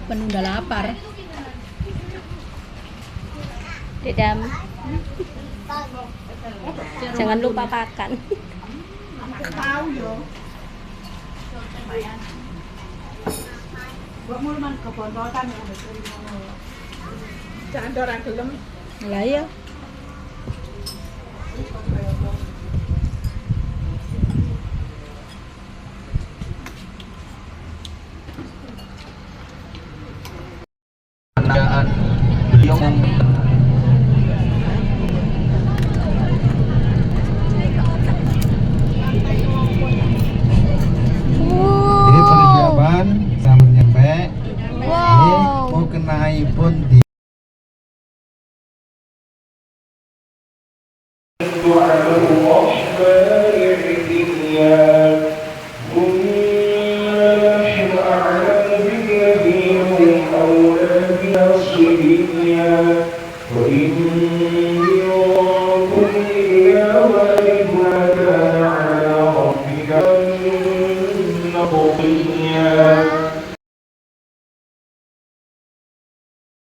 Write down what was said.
Penuh udah lapar. Dedam. Jangan lupa makan. Tahu yo. Buat mulu man kebontotan yang udah sering ngomong. Jangan dorang gelem. Lah ya. Beliau ini persiapan sambut nyampe. Wow. Mau kenai pun di وإن منكم إلا واردها كان على ربك مقضيا